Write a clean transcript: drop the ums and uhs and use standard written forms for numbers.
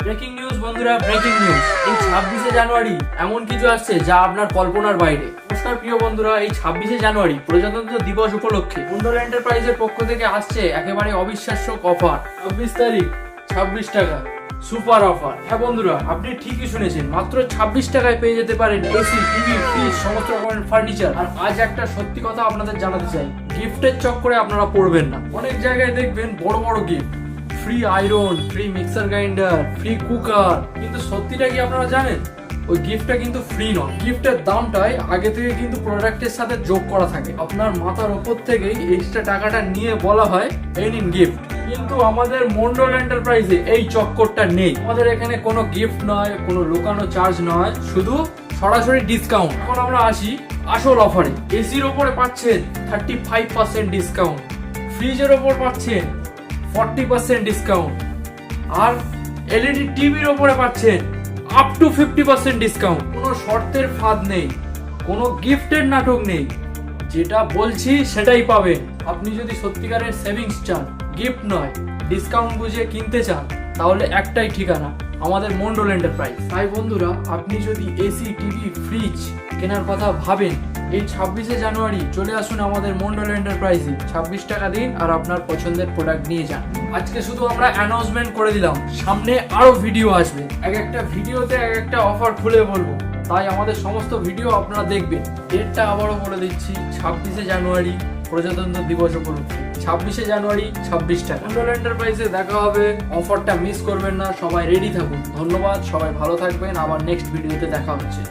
Breaking news বন্ধুরা, breaking news. এই 26শে জানুয়ারি এমন কিছু আসছে যা আপনার কল্পনার বাইরে। নমস্কার প্রিয় বন্ধুরা, এই 26শে জানুয়ারি প্রজাতন্ত্র দিবস উপলক্ষে মন্ডল এন্টারপ্রাইজের পক্ষ থেকে আসছে একেবারে অবিশ্বাস্য অফার। 26 তারিখ 26 টাকা সুপার অফার। হ্যাঁ বন্ধুরা, আপনি ঠিকই শুনেছেন, মাত্র 26 টাকায় পেয়ে যেতে পারেন এসি, টিভি, ফ্রিজ, সমস্ত রকমের ফার্নিচার। আর আজ একটা সত্যি কথা আপনাদের জানাতে চাই, গিফটের চক্করে আপনারা পড়বেন না। অনেক জায়গায় দেখবেন বড় বড় gift, free iron, free mixer grinder, free cooker, কিন্তু সত্যিটা কি আপনারা জানেন? ওই গিফটটা কিন্তু ফ্রি নয়। গিফটের দামটাই আগে থেকে কিন্তু প্রোডাক্টের সাথে যোগ করা থাকে। আপনার মাথার উপর থেকেই এক্সট্রা টাকাটা নিয়ে বলা হয় এই নিন গিফট। কিন্তু আমাদের মন্ডল এন্টারপ্রাইজে এই চক্করটা নেই। আমাদের এখানে কোনো গিফট নয়, কোনো লুকানো চার্জ নয়, শুধু সরাসরি ডিসকাউন্ট। এখন আমরা আসি আসল অফারে। এসির ওপরে পাচ্ছেন 35% ডিসকাউন্ট, ফ্রিজের ওপর পাচ্ছেন 40% ডিসকাউন্ট, আর এলইডি টিভির ওপরে পাচ্ছেন আপ টু 50% ডিসকাউন্ট। কোনো শর্তের ফাঁদ নেই, কোনো গিফটের নাটক নেই, যেটা বলছি সেটাই পাবেন। আপনি যদি সত্যিকারের সেভিংস চান, গিফট নয় ডিসকাউন্ট বুঝে কিনতে চান, তাহলে একটাই ঠিকানা, আমাদের মন্ডল এন্টারপ্রাইজ। তাই বন্ধুরা, আপনি যদি এসি, টিভি, ফ্রিজ কেনার কথা ভাবেন, এই 26শে জানুয়ারি চলে আসুন আমাদের মন্ডল এন্টারপ্রাইজে। 26 টাকা দিন আর আপনার পছন্দের প্রোডাক্ট নিয়ে যান। আজকে শুধু আমরা অ্যানাউন্সমেন্ট করে দিলাম, সামনে আরো ভিডিও আসবে। এক একটা ভিডিওতে এক একটা অফার খুলে বলবো, তাই আমাদের সমস্ত ভিডিও আপনারা দেখবেন। ডেটটা আবারও বলে দিচ্ছি, 26শে জানুয়ারি প্রজাতন্ত্র দিবস উপলক্ষে। 26শে জানুয়ারি 26 টাকা মন্ডল এন্টারপ্রাইজে দেখা হবে। অফারটা মিস করবেন না, সবাই রেডি থাকুন। ধন্যবাদ, সবাই ভালো থাকবেন, আবার নেক্সট ভিডিওতে দেখা হচ্ছে।